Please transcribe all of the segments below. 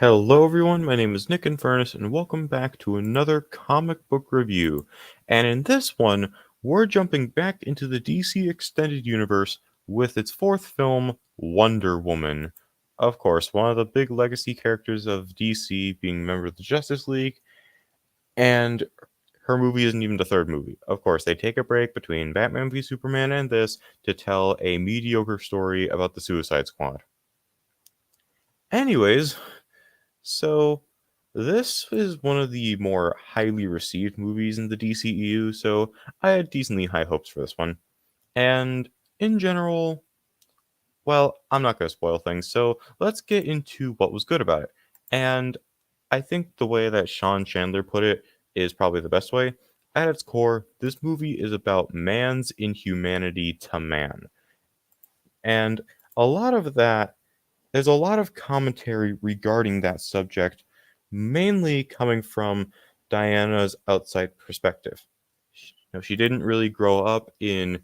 Hello, everyone. My name is Nick Infernus, and welcome back to another comic book review. And in this one, we're jumping back into the DC Extended Universe with its fourth film, Wonder Woman. Of course, one of the big legacy characters of DC being a member of the Justice League, and her movie isn't even the third movie. Of course, they take a break between Batman v Superman and this to tell a mediocre story about the Suicide Squad. Anyways, so, this is one of the more highly received movies in the DCEU, so I had decently high hopes for this one. And in general, well, I'm not going to spoil things, so let's get into what was good about it. And I think the way that Sean Chandler put it is probably the best way. At its core, this movie is about man's inhumanity to man. And a lot of that there's a lot of commentary regarding that subject, mainly coming from Diana's outside perspective. She didn't really grow up in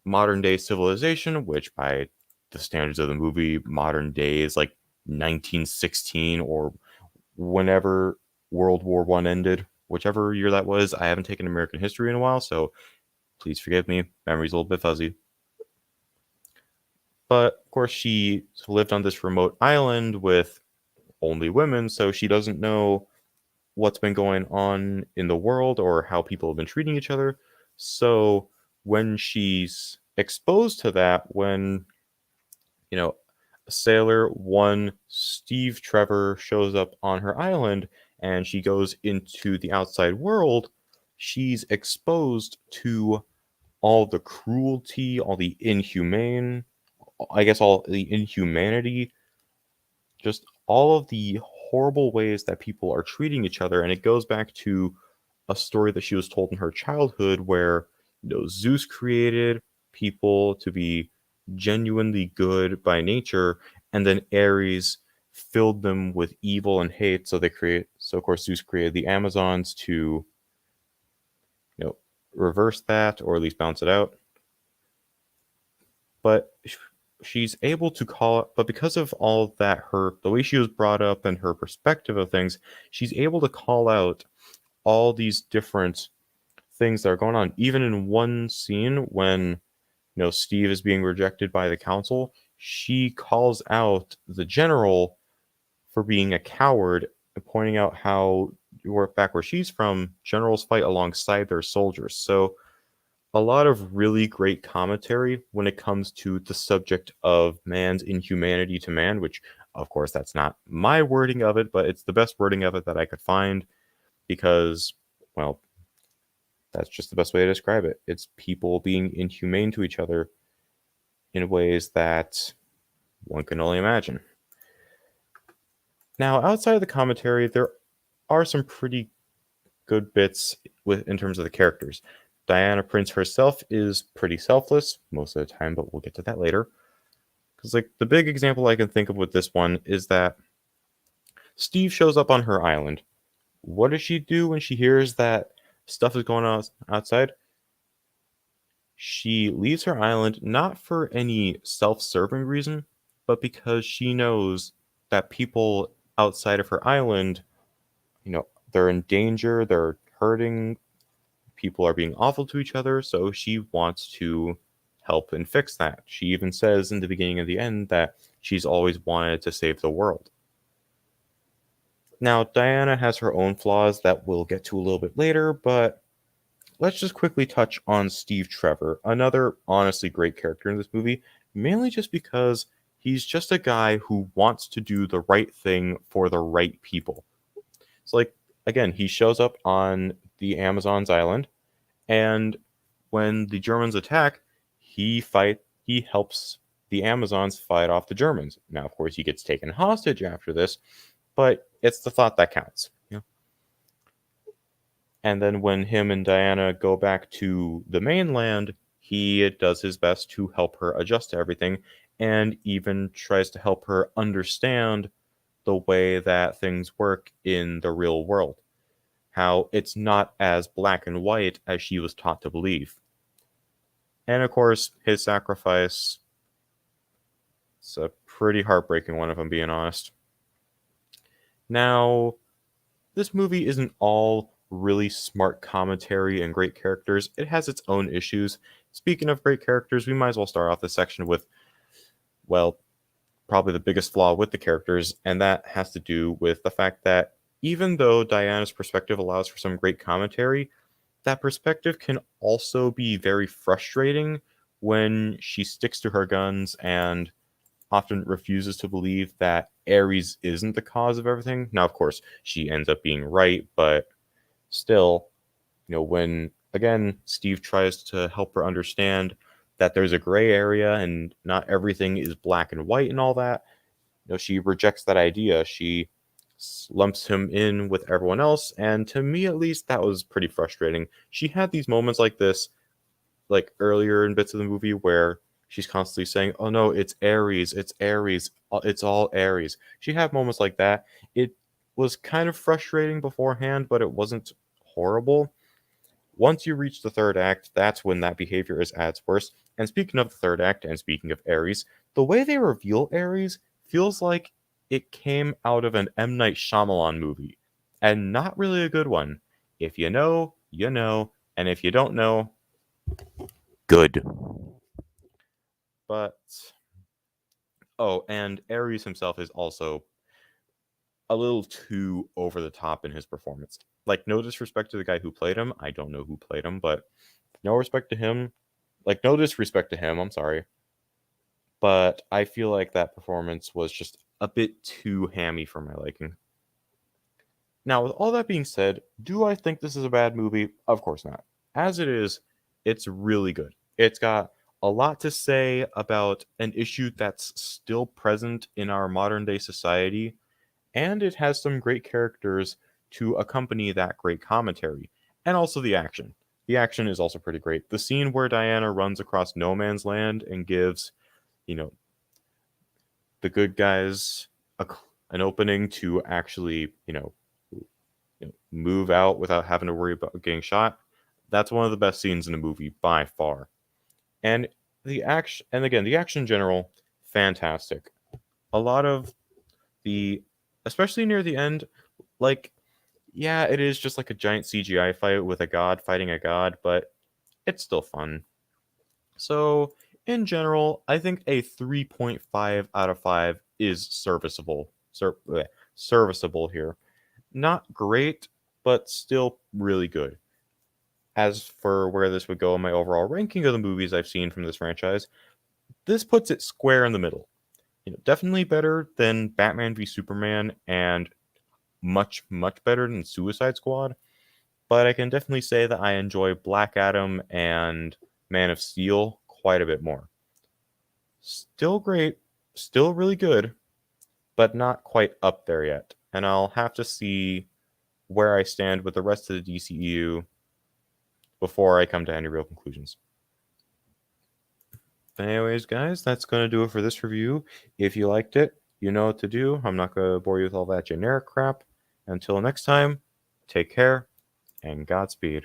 modern day civilization, which by the standards of the movie, modern day is like 1916 or whenever World War One ended, whichever year that was. I haven't taken American history in a while, so please forgive me. Memory's a little bit fuzzy. But of course, she lived on this remote island with only women, so she doesn't know what's been going on in the world or how people have been treating each other. So when she's exposed to that, when sailor one Steve Trevor shows up on her island and she goes into the outside world, she's exposed to all the cruelty, all the inhumane, I guess all the inhumanity, just all of the horrible ways that people are treating each other. And it goes back to a story that she was told in her childhood where Zeus created people to be genuinely good by nature, and then Ares filled them with evil and hate. So of course Zeus created the Amazons to you know reverse that or at least balance it out. But she's able to call it, but because of all of that, the way she was brought up and her perspective of things, she's able to call out all these different things that are going on. Even in one scene when Steve is being rejected by the council, she calls out the general for being a coward and pointing out how back where she's from, generals fight alongside their soldiers. So a lot of really great commentary when it comes to the subject of man's inhumanity to man, which, of course, that's not my wording of it, but it's the best wording of it that I could find because, well, that's just the best way to describe it. It's people being inhumane to each other in ways that one can only imagine. Now, outside of the commentary, there are some pretty good bits in terms of the characters. Diana Prince herself is pretty selfless most of the time, but we'll get to that later. Because the big example I can think of with this one is that Steve shows up on her island. What does she do when she hears that stuff is going on outside? She leaves her island not for any self-serving reason, but because she knows that people outside of her island, they're in danger, they're hurting, people are being awful to each other, so she wants to help and fix that. She even says in the beginning and the end that she's always wanted to save the world. Now, Diana has her own flaws that we'll get to a little bit later, but let's just quickly touch on Steve Trevor, another honestly great character in this movie, mainly just because he's just a guy who wants to do the right thing for the right people. It's again, he shows up on the Amazon's island, and when the Germans attack, he helps the Amazons fight off the Germans. Now, of course, he gets taken hostage after this, but it's the thought that counts. And then when him and Diana go back to the mainland, he does his best to help her adjust to everything and even tries to help her understand the way that things work in the real world. How it's not as black and white as she was taught to believe. And of course, his sacrifice, it's a pretty heartbreaking one if I'm being honest. Now, this movie isn't all really smart commentary and great characters. It has its own issues. Speaking of great characters, we might as well start off this section with, well, probably the biggest flaw with the characters, and that has to do with the fact that even though Diana's perspective allows for some great commentary, that perspective can also be very frustrating when she sticks to her guns and often refuses to believe that Ares isn't the cause of everything. Now, of course, she ends up being right, but still, when again Steve tries to help her understand that there's a gray area and not everything is black and white and all that, she rejects that idea. She lumps him in with everyone else, and to me at least, that was pretty frustrating. She had these moments like this, like earlier in bits of the movie, where she's constantly saying, "Oh no, it's Ares, it's Ares, it's all Ares." She had moments like that. It was kind of frustrating beforehand, but it wasn't horrible. Once you reach the third act, that's when that behavior is at its worst. And speaking of the third act, and speaking of Ares, the way they reveal Ares feels like it came out of an M. Night Shyamalan movie, and not really a good one. If you know, you know, and if you don't know, good. But, oh, and Ares himself is also a little too over the top in his performance. Like, no disrespect to the guy who played him. I don't know who played him, but no respect to him. Like, no disrespect to him. I'm sorry. But I feel like that performance was just a bit too hammy for my liking. Now, with all that being said, do I think this is a bad movie? Of course not. As it is, it's really good. It's got a lot to say about an issue that's still present in our modern day society, and it has some great characters to accompany that great commentary, and also the action. The action is also pretty great. The scene where Diana runs across no man's land and gives, you know, the good guys a, an opening to actually, move out without having to worry about getting shot. That's one of the best scenes in the movie by far. And the action, and again, the action in general, fantastic. A lot of the, especially near the end, like, yeah, it is just like a giant CGI fight with a god fighting a god, but it's still fun. So, in general, I think a 3.5 out of 5 is serviceable here. Not great, but still really good. As for where this would go in my overall ranking of the movies I've seen from this franchise, this puts it square in the middle. Definitely better than Batman v Superman and much, much better than Suicide Squad. But I can definitely say that I enjoy Black Adam and Man of Steel quite a bit more. Still great, still really good, but not quite up there yet. And I'll have to see where I stand with the rest of the DCEU before I come to any real conclusions. But anyways, guys, that's going to do it for this review. If you liked it, you know what to do. I'm not going to bore you with all that generic crap. Until next time, take care and Godspeed.